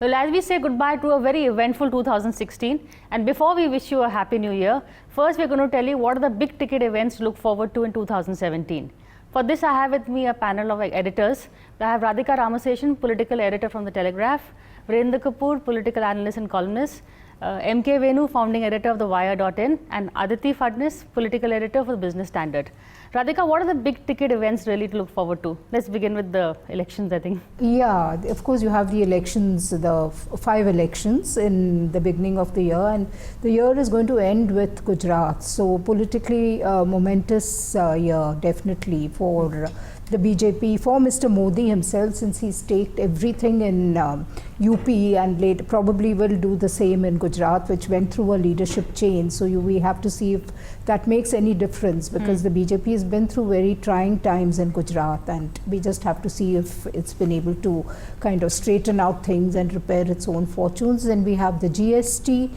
Well, as we say goodbye to a very eventful 2016, and before we wish you a happy new year, first we're going to tell you what are the big ticket events to look forward to in 2017. For this, I have with me a panel of editors. I have Radhika Ramaseshan, political editor from The Telegraph, Virendra Kapoor, political analyst and columnist, M.K. Venu, founding editor of the Wire.in, and Aditi Phadnis, political editor for the Business Standard. Radhika, what are the big ticket events really to look forward to? Let's begin with the elections, I think. Yeah, of course you have the elections, the 5 elections in the beginning of the year, and the year is going to end with Gujarat. So politically momentous year definitely for the BJP, for Mr. Modi himself, since he's staked everything in UP and probably will do the same in Gujarat, which went through a leadership change. So we have to see if that makes any difference, because the BJP has been through very trying times in Gujarat, and we just have to see if it's been able to kind of straighten out things and repair its own fortunes. Then we have the GST.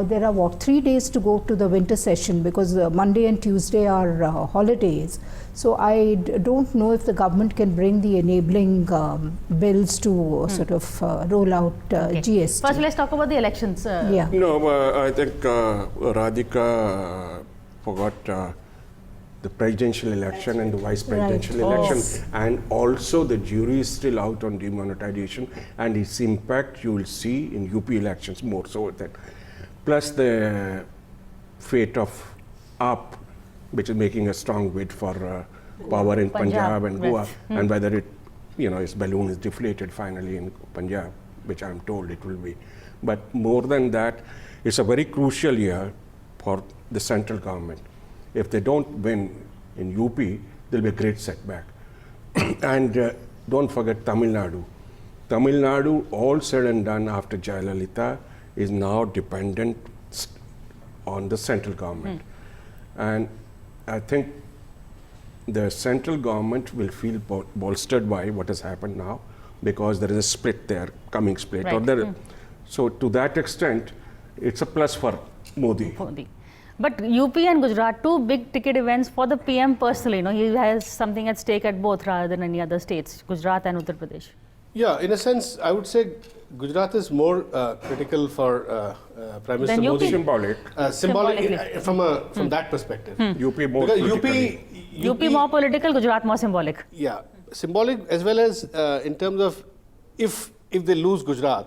There are 3 days to go to the winter session, because Monday and Tuesday are holidays. So I don't know if the government can bring the enabling bills to sort of roll out GST. First, let's talk about the elections. Yeah. No, I think Radhika forgot the presidential election and the vice presidential election, and also the jury is still out on demonetization, and its impact you will see in UP elections more so than. Plus the fate of AAP, which is making a strong bid for power in Punjab and Goa, and whether it, its balloon is deflated finally in Punjab, which I'm told it will be. But more than that, it's a very crucial year for the central government. If they don't win in UP, there'll be a great setback. And don't forget Tamil Nadu. Tamil Nadu, all said and done after Jayalalitha, is now dependent on the central government. And I think the central government will feel bolstered by what has happened now, because there is a split there, coming split. Right. So to that extent, it's a plus for Modi. But UP and Gujarat, 2 big ticket events for the PM personally. He has something at stake at both rather than any other states, Gujarat and Uttar Pradesh. Yeah, in a sense, I would say Gujarat is more critical for Prime Minister Modi. Symbolic. From that perspective. UP more political. UP more political, Gujarat more symbolic. Yeah, symbolic as well as in terms of if they lose Gujarat.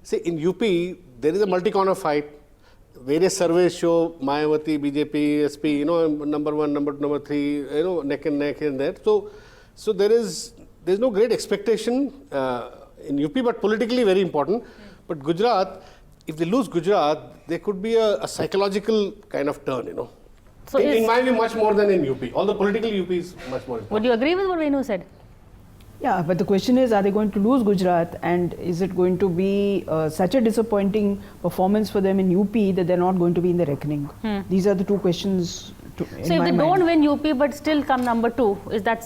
See, in UP, there is a multi-corner fight. Various surveys show Mayawati, BJP, SP, number 1, number 3, neck and neck in there. So there's no great expectation in UP, but politically very important. But Gujarat, if they lose Gujarat, there could be a psychological kind of turn, So in my view, much more than in UP. Although political UP is much more important. Would you agree with what Venu said? Yeah, but the question is, are they going to lose Gujarat, and is it going to be such a disappointing performance for them in UP that they're not going to be in the reckoning? These are the 2 questions. So if they don't win UP but still come number 2, is that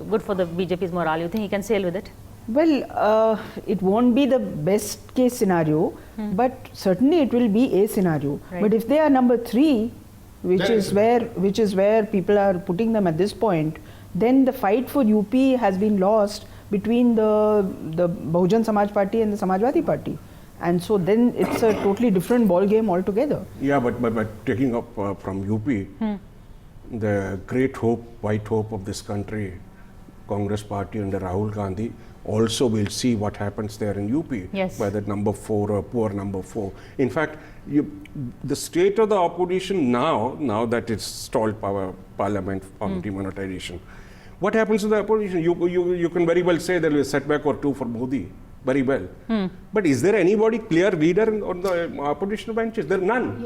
good for the BJP's morale? You think he can sail with it? Well, it won't be the best case scenario, but certainly it will be a scenario. Right. But if they are number 3, which is where people are putting them at this point, then the fight for UP has been lost between the Bahujan Samaj Party and the Samajwadi Party. And so then it's a totally different ball game altogether. Yeah, but taking up from UP, the great hope, white hope of this country, Congress Party under Rahul Gandhi, also will see what happens there in UP, whether number 4 or poor number 4. In fact, the state of the opposition now that it's stalled parliament on demonetization, what happens to the opposition? You can very well say there is a setback or 2 for Modi, very well. But is there anybody clear leader on the opposition benches? There are none.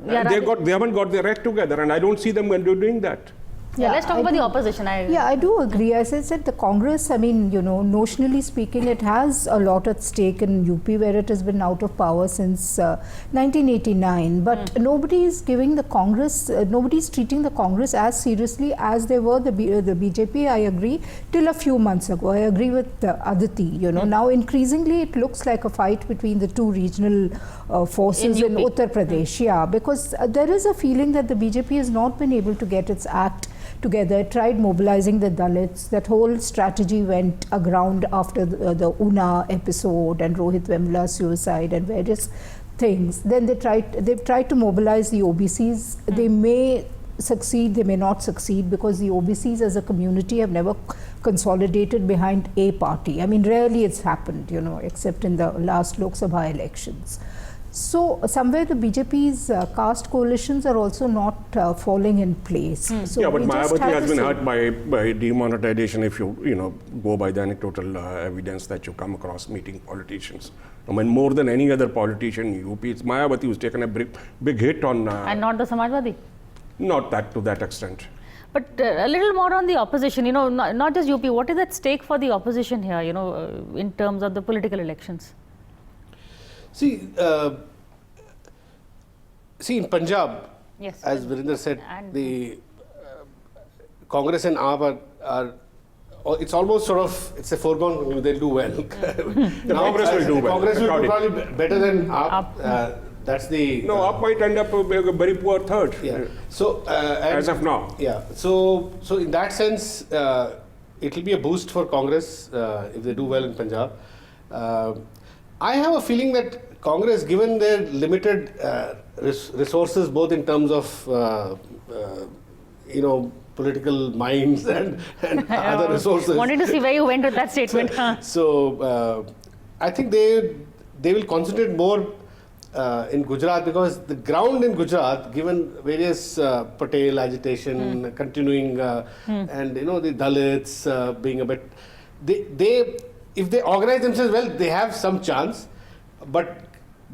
Yeah. They haven't got their act together, and I don't see them doing that. Yeah, let's talk about the opposition. I do agree. As I said, the Congress, notionally speaking, it has a lot at stake in UP, where it has been out of power since 1989. But nobody is giving the Congress, nobody is treating the Congress as seriously as they were the BJP, I agree, till a few months ago. I agree with Aditi. Now increasingly it looks like a fight between the 2 regional forces in Uttar Pradesh. Yeah, because there is a feeling that the BJP has not been able to get its act together, tried mobilizing the Dalits. That whole strategy went aground after the Una episode and Rohit Vemla's suicide and various things. Then they've tried to mobilize the OBCs. They may succeed, they may not succeed, because the OBCs as a community have never consolidated behind a party. I mean, rarely it's happened, you know, except in the last Lok Sabha elections. So somewhere the BJP's caste coalitions are also not falling in place. So Yeah, but we just Mayawati have has to been see. hurt by demonetization if you go by the anecdotal evidence that you come across meeting politicians. I mean, more than any other politician in UP, it's Mayawati who's taken a big hit on... And not the Samajwadi? Not that to that extent. But a little more on the opposition, you know, not just UP. What is at stake for the opposition here, you know, in terms of the political elections? See, in Punjab, Yes. as Virendra said, And- the Congress and AAP are it's almost sort of, it's a foregone, they'll do well. The Congress will do well. Congress will do according- probably better than AAP. That's the... No, up might end up a very poor third. Yeah. So, As of now. Yeah. So in that sense, it will be a boost for Congress if they do well in Punjab. I have a feeling that Congress, given their limited resources, both in terms of political minds and other resources. Wanted to see where you went with that statement. So I think they will concentrate more in Gujarat, because the ground in Gujarat, given various Patel agitation continuing and the Dalits being a bit, they if they organize themselves well, they have some chance. But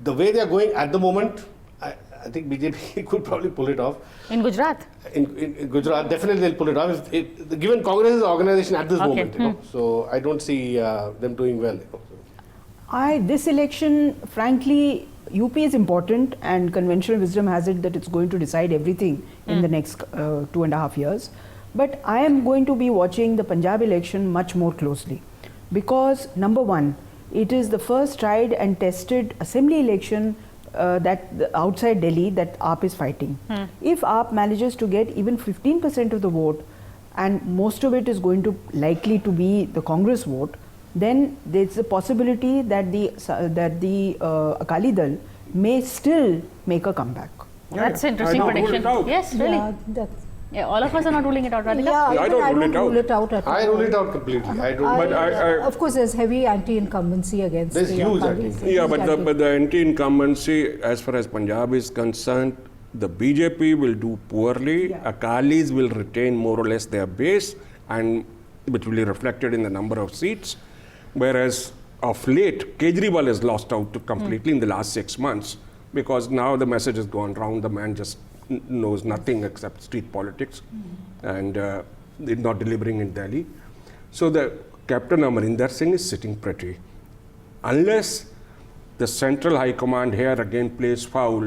the way they are going at the moment, I think BJP could probably pull it off. In Gujarat? In Gujarat, definitely they'll pull it off. Given Congress's organization at this moment, so I don't see them doing well. This election, frankly, UP is important, and conventional wisdom has it that it's going to decide everything in the next 2.5 years. But I am going to be watching the Punjab election much more closely, because number one, it is the first tried and tested assembly election outside Delhi that AAP is fighting. If AAP manages to get even 15% of the vote, and most of it is going to likely to be the Congress vote, then there's a possibility that the Akali Dal may still make a comeback. That's interesting prediction. Yes, really. Yeah, that's, Yeah, all of us are not ruling it out, Radhika. yeah, I even don't I rule don't it out. rule it out at all. I rule it out completely. I don't. But I- of course, there's heavy anti-incumbency against There's the huge Akalis. anti-incumbency. Yeah, Huge but the anti-incumbency, as far as Punjab is concerned, the BJP will do poorly. Yeah. Akalis will retain more or less their base, and which will be reflected in the number of seats. Whereas of late, Kejriwal has lost out completely in the last 6 months, because now the message has gone round. The man just knows nothing except street politics, and they're not delivering in Delhi. So the Captain Amarinder Singh is sitting pretty. Unless the central high command here again plays foul,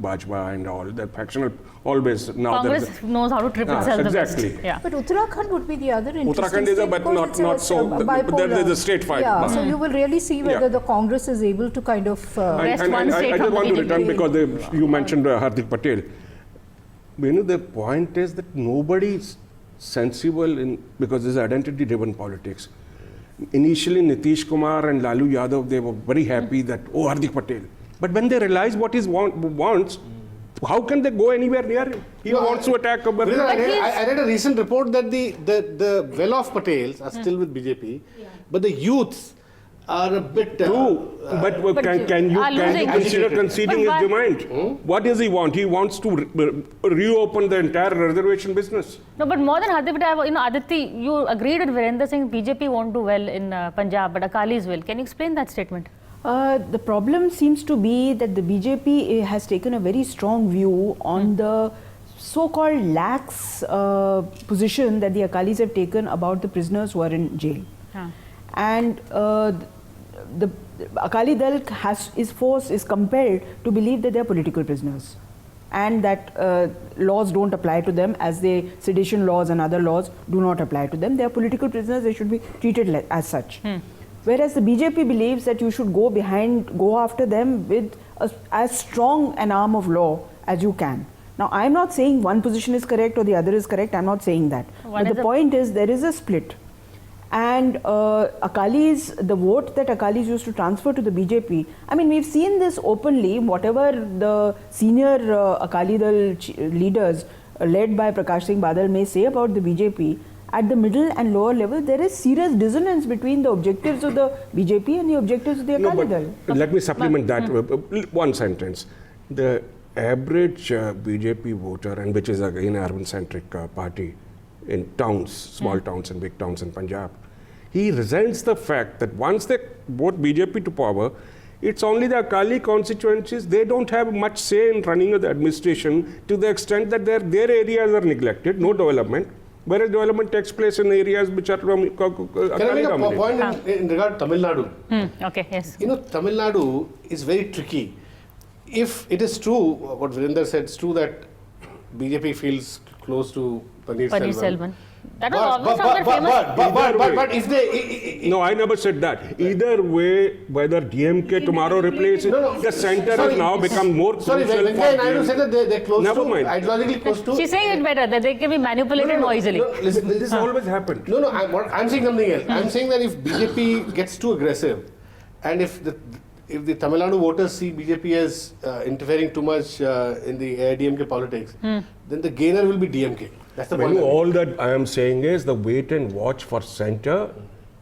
Bajwa and all, the factional always now. Congress knows how to trip itself exactly. the best. Yeah. But Uttarakhand would be the other interesting Uttarakhand is a- state but because not- it's a not so- but bipolar. there's a straight fight. Yeah, Mm. so you will really see whether Yeah. the Congress is able to kind of... Rest one I state just from want to the return BJP. because you mentioned Hardik Patel. The point is that nobody is sensible because this is identity-driven politics. Initially, Nitish Kumar and Lalu Yadav, they were very happy that, Hardik Patel. But when they realize what he wants, how can they go anywhere near him? He wants to attack Kabir. I read a recent report that the well-off Patels are still with BJP, but the youths are a bit... True, but can you are losing. consider conceding But his why- demand? What does he want? He wants to reopen the entire reservation business. No, but more than Hardik Patel, Aditi, you agreed with Virendra saying BJP won't do well in Punjab, but Akalis will. Can you explain that statement? The problem seems to be that the BJP has taken a very strong view on the so-called lax position that the Akalis have taken about the prisoners who are in jail. And the Akali Dal is compelled to believe that they are political prisoners, and that laws don't apply to them, as the sedition laws and other laws do not apply to them. They are political prisoners, they should be treated as such. Whereas the BJP believes that you should go after them with as strong an arm of law as you can. Now, I am not saying one position is correct or the other is correct. I am not saying that. But the point is there is a split. And Akalis, the vote that Akalis used to transfer to the BJP, I mean, we've seen this openly, whatever the senior Akali Dal leaders led by Prakash Singh Badal may say about the BJP, at the middle and lower level, there is serious dissonance between the objectives of the BJP and the objectives of the Akali Dal. Let me supplement that with one sentence. The average BJP voter, and which is again an urban-centric party in towns, small towns and big towns in Punjab, he resents the fact that once they vote BJP to power, it's only the Akali constituencies, they don't have much say in running of the administration to the extent that their areas are neglected, no development, whereas development takes place in areas which are from Can I make a point in regard to Tamil Nadu? Okay, yes. You know, Tamil Nadu is very tricky. If it is true, what Virendra said, it's true that BJP feels close to Paneer Selvan. That was always not famous. But if they... No, I never said that. Either way, whether DMK tomorrow replaces, the center has now become more crucial. Sorry, Venkaiah Naidu said that they're close Never to, mind. ideologically close to... She's saying it better, that they can be manipulated more easily. Listen, This always happened. No, I'm saying something else. I'm saying that if BJP gets too aggressive, and if the Tamil Nadu voters see BJP as interfering too much in the AIDMK politics, then the gainer will be DMK. That's the point. All that I am saying is the wait and watch for center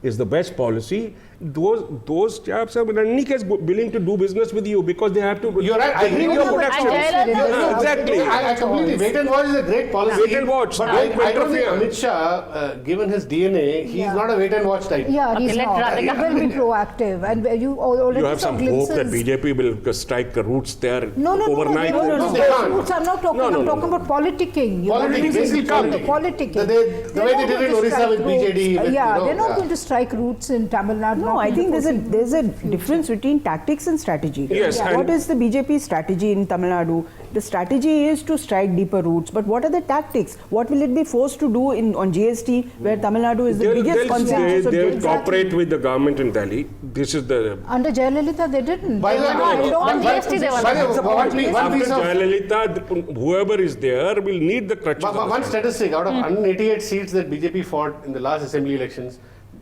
is the best policy. Those chaps are in any case willing to do business with you because they have to. You're right. I agree with you. Exactly. I completely. Wait and watch is a great policy. Wait and watch. But I don't think Amit Shah, given his DNA, he's not a wait and watch type. Yeah, he's not. He will be proactive. And you already You have some hope that BJP will strike the roots there overnight. No, they can't. roots. I'm not talking. I'm talking about politicking. Politicking. The way they did in Orissa with BJD. Yeah, they're not going to strike roots in Tamil Nadu. No, I think there's a difference between tactics and strategy. Yes, What is the BJP strategy in Tamil Nadu? The strategy is to strike deeper roots, but what are the tactics? What will it be forced to do on GST, where Tamil Nadu is the biggest concentration of They will cooperate with the government in Delhi. This is the... Under Jayalalitha, they didn't. By the way, on GST they were After Jayalalitha, whoever is there will need the crutches. One statistic, out of 188 seats that BJP fought in the last assembly elections,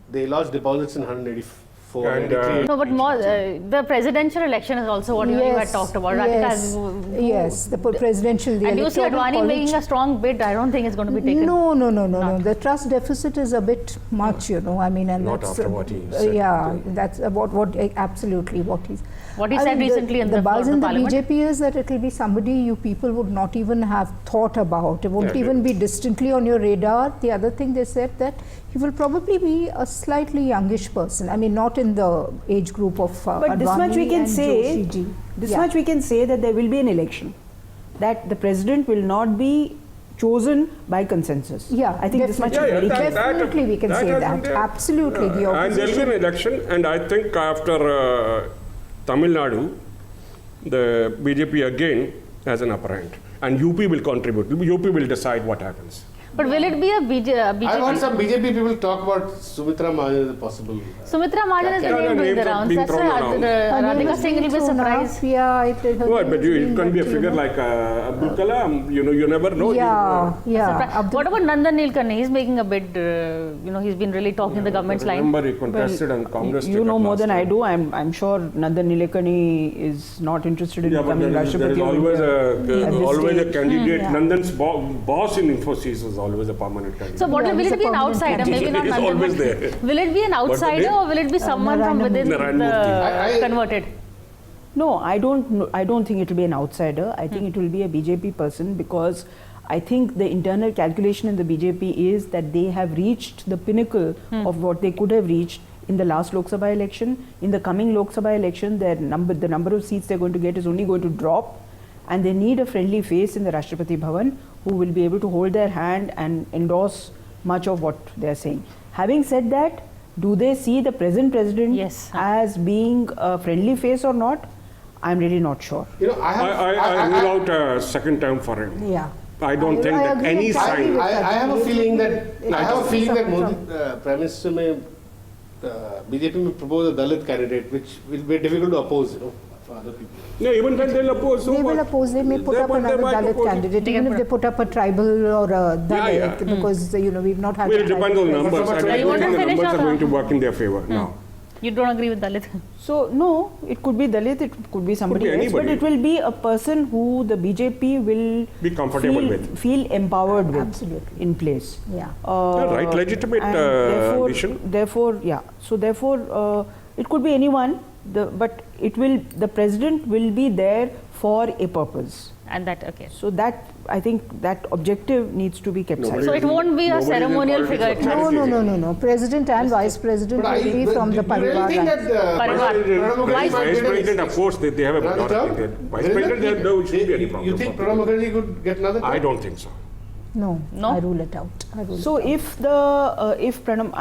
they lost deposits in 184. No, but more, the presidential election is also what you had talked about. Yes, the presidential. And you see Advani making a strong bid. I don't think it's going to be taken. No. The trust deficit is a bit much, I mean, and not that's, after what he said. Yeah, that's about absolutely what he's. What he said recently in the buzz in the Parliament. BJP is that it will be somebody you people would not even have thought about. It won't even be distantly on your radar. The other thing they said that he will probably be a slightly youngish person. I mean, not in the age group of but Advani this much we can and say. Joshi ji. Much we can say that there will be an election. That the president will not be chosen by consensus. Yeah, I think this much is very clear. Definitely we can say that. Absolutely, the and there will be an election, and I think after Tamil Nadu, the BJP again has an upper hand, and UP will contribute. UP will decide what happens. But will it be a BJP? I want some BJP people to talk about Sumitra Mahajan as possible. Sumitra Mahajan has been doing the rounds. That's why Radhika Singh will be surprised. But it can be a figure like Abdul Kalam. You never know. What about Nandan Nilekani? He's making a bid. He's been really talking the government's line. Remember, he contested on Congress. You know more than I do. I'm sure Nandan Nilekani is not interested in becoming Rashtrapati. There is always a candidate. Nandan's boss in Infosys is always a permanent candidate. So will it be an outsider? Maybe not Nandan. Always there. Will it be an outsider or will it be someone from within the converted? No, I don't think it will be an outsider. I think it will be a BJP person, because I think the internal calculation in the BJP is that they have reached the pinnacle of what they could have reached in the last Lok Sabha election. In the coming Lok Sabha election, the number of seats they're going to get is only going to drop, and they need a friendly face in the Rashtrapati Bhavan who will be able to hold their hand and endorse much of what they are saying. Having said that, do they see the present president as being a friendly face or not? I'm really not sure. I rule out a second term for him. Yeah. I don't think that any sign. I have a feeling that Modi, Prime Minister BJP may propose a Dalit candidate, which will be difficult to oppose. other people. No, even then they'll oppose. So They will what? oppose. They may put They up put- they another might Dalit oppose it. candidate, even if they put up a tribal or a Dalit, yeah. because we've not had. Well, a it depends tribal on president. numbers. I Yeah, don't you want think to the finish numbers are or going to work in their favor now. You don't agree with Dalit? So no, it could be Dalit, it could be somebody be else, but anybody. it will be a person who the BJP will Be comfortable feel, with. feel empowered with Absolutely. in place. Yeah. Right, legitimate and ambition. Therefore, yeah. So therefore, it could be anyone. But the president will be there for a purpose. And that, okay. So that, I think that objective needs to be kept Nobody silent. So it won't be a Nobody is in ceremonial politics figure. for It charity. No. President and vice president will be from the do you really Parivar. think ranks. that Parivar. Vice President, of course, they have a Another majority. term? Vice President, there shouldn't be any problem. You think Pranab Mukherjee could get another term? I don't think so. No, No? I rule it out. So if Pranab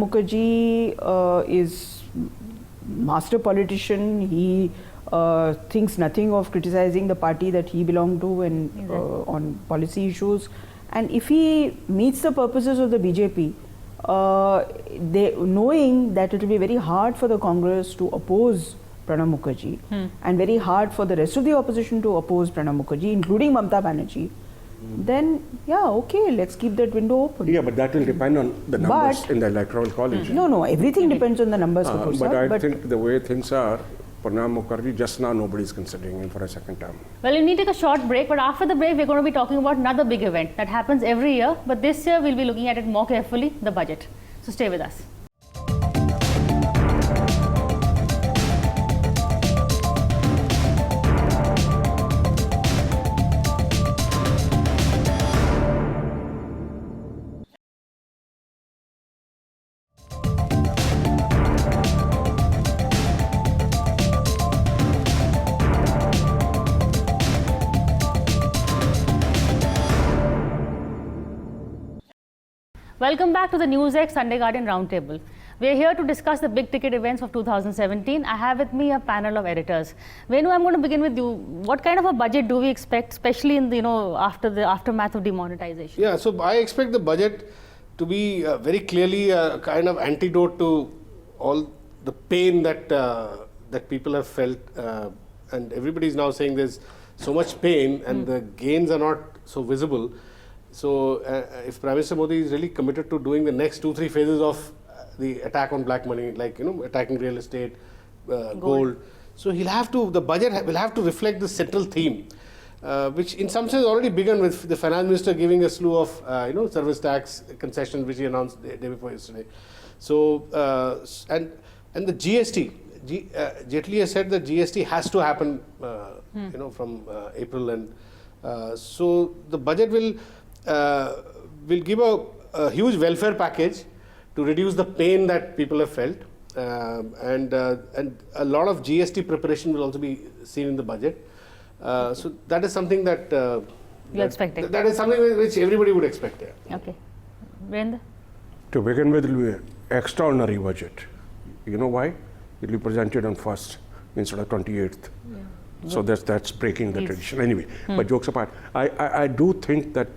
Mukherjee is master politician, he thinks nothing of criticizing the party that he belonged to and on policy issues, and if he meets the purposes of the BJP, knowing that it will be very hard for the Congress to oppose Pranab Mukherjee and very hard for the rest of the opposition to oppose Pranab Mukherjee, including Mamata Banerjee, then yeah, okay, let's keep that window open. Yeah, but that will depend on the numbers in the Electoral College. No, everything depends on the numbers, Kapoor But sir, I think the way things are, Pranab Mukherjee, just now nobody is considering him for a second term. Well, we need to take a short break, but after the break, we're going to be talking about another big event that happens every year, but this year we'll be looking at it more carefully, the budget. So stay with us. Welcome back to the NewsX Sunday Guardian Roundtable. We are here to discuss the big ticket events of 2017. I have with me a panel of editors. Venu, I'm going to begin with you. What kind of a budget do we expect, especially in the, after the aftermath of demonetization? Yeah, so I expect the budget to be very clearly a kind of antidote to all the pain that that people have felt, and everybody is now saying there's so much pain and the gains are not so visible. So if Prime Minister Modi is really committed to doing the next 2-3 phases of the attack on black money, like attacking real estate, gold, so the budget will have to reflect the central theme, which in some sense already begun with the finance minister giving a slew of service tax concessions which he announced the day before yesterday. So and the GST, Jaitley has said that GST has to happen, from April, and so the budget will give a huge welfare package to reduce the pain that people have felt, and a lot of GST preparation will also be seen in the budget. So that is something that You're expecting. That is something which everybody would expect. Yeah. Okay. Virendra? To begin with, it will be an extraordinary budget. You know why? It will be presented on 1st instead of 28th. Yeah. So that's breaking the tradition. Anyway, but jokes apart, I do think that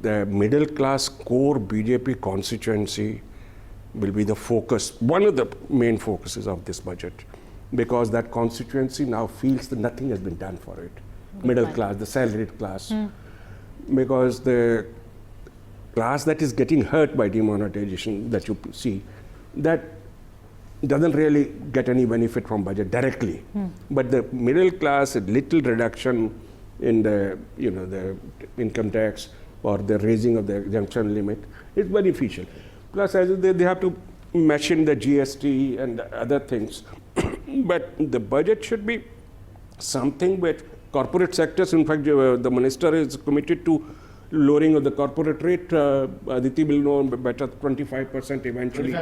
the middle class core BJP constituency will be the focus, one of the main focuses of this budget, because that constituency now feels that nothing has been done for it. Middle class, the salaried class, because the class that is getting hurt by demonetization that you see, that doesn't really get any benefit from budget directly. But the middle class, a little reduction in the the income tax or the raising of the exemption limit is beneficial. Plus, as they have to match in the GST and other things. But the budget should be something which corporate sectors, in fact, the minister is committed to lowering of the corporate rate. Aditi will know better, 25% eventually.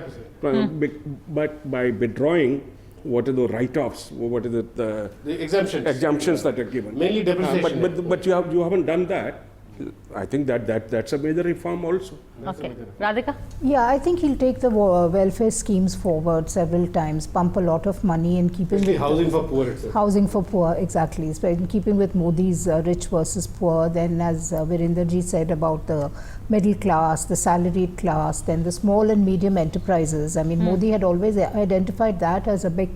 25%. But by withdrawing, what are the write-offs? What are the exemptions that are given? Mainly depreciation. But you haven't done that. I think that's a major reform also. Okay. Radhika? Yeah, I think he'll take the welfare schemes forward several times, pump a lot of money in keeping Especially with housing for poor itself. housing for poor, exactly. So in keeping with Modi's rich versus poor, then as Virendra ji said about the middle class, the salaried class, then the small and medium enterprises. I mean, Modi had always identified that as a big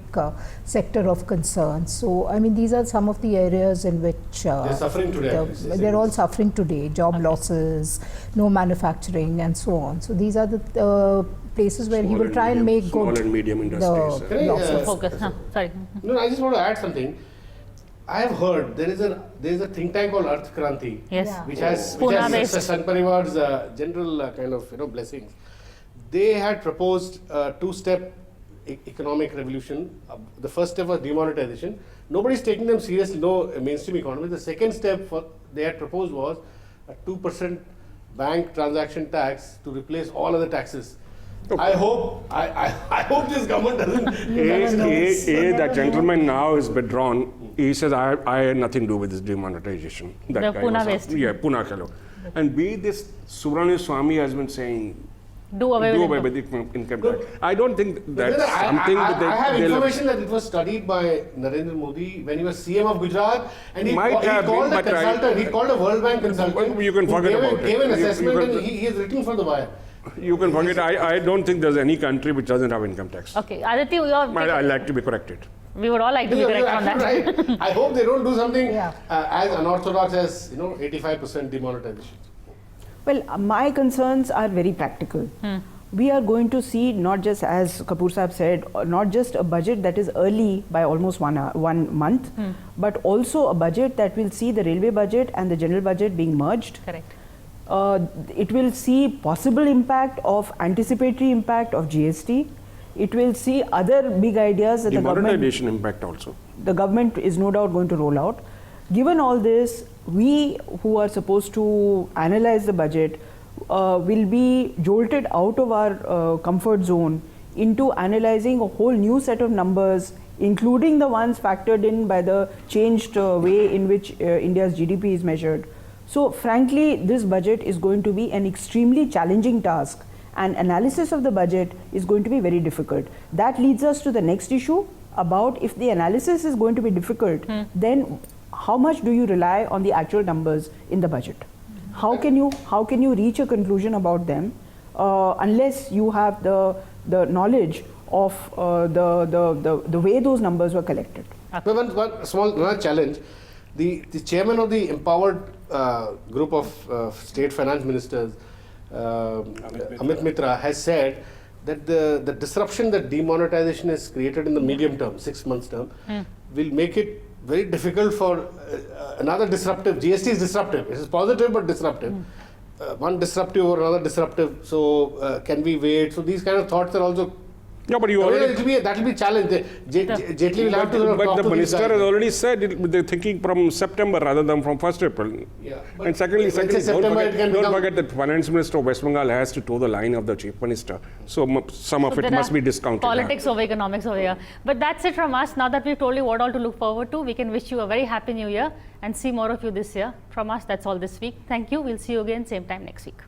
sector of concern. So, I mean, these are some of the areas in which They're suffering today. they're all suffering today. Job losses, no manufacturing, and so on. So these are the places where he will try and make small good and medium the industries. Can I, losses. Focus. Sorry. No, I just want to add something. I have heard there is a think tank called Arth Kranti, Yes. Yeah. which has Pune based. San Parivar's general kind of blessings. They had proposed a two-step economic revolution. The first step was demonetization. Nobody's taking them seriously. No mainstream economy. The second step they had proposed was a 2% bank transaction tax to replace all other taxes. I hope this government doesn't. That gentleman now is withdrawn. He says, I had nothing to do with this demonetization. That The guy Pune was based. Yeah, Pune fellow. And this Subrahmanya Swamy has been saying, Do away with with income tax. I don't think that's something I that have they'll- information that it was studied by Narendra Modi when he was CM of Gujarat, and he Might have called been, a but consultant. He called a World Bank consultant. Well, you can who forget about it. gave an You assessment, can- and he has written for the wire. You can forget. I don't think there's any country which doesn't have income tax. Okay. Aditi, I like to be corrected. we would all like to be You're correct on that. absolutely right. I hope they don't do something Yeah. as unorthodox as 85% demonetization. Well, my concerns are very practical. We are going to see, not just as Kapoor Sahab said, not just a budget that is early by almost one month, but also a budget that will see the railway budget and the general budget being merged. Correct. It will see possible impact of anticipatory impact of GST. It will see other big ideas that Demonetization impact also. the government is no doubt going to roll out. Given all this, we who are supposed to analyze the budget will be jolted out of our comfort zone into analyzing a whole new set of numbers, including the ones factored in by the changed way in which India's GDP is measured. So frankly, this budget is going to be an extremely challenging task, and analysis of the budget is going to be very difficult. That leads us to the next issue about if the analysis is going to be difficult, then how much do you rely on the actual numbers in the budget? How can you reach a conclusion about them unless you have the knowledge of the way those numbers were collected? One challenge. The chairman of the empowered group of state finance ministers, Amit Mitra, has said that the disruption that demonetization has created in the medium term, 6 months term, will make it very difficult for another disruptive. GST is disruptive. It is positive but disruptive. One disruptive or another disruptive. So can we wait? So these kind of thoughts are also. No, but you already. That will be challenge. Jaitley will have to. But the to minister these guys. has already said they're thinking from September rather than from 1st April. Yeah, And secondly, when say don't September, it can forget become- that finance minister of West Bengal has to toe the line of the chief minister. So some of So it there must are be discounted. Politics over economics over here. But that's it from us. Now that we've told you what all to look forward to, we can wish you a very happy new year and see more of you this year. From us, that's all this week. Thank you. We'll see you again same time next week.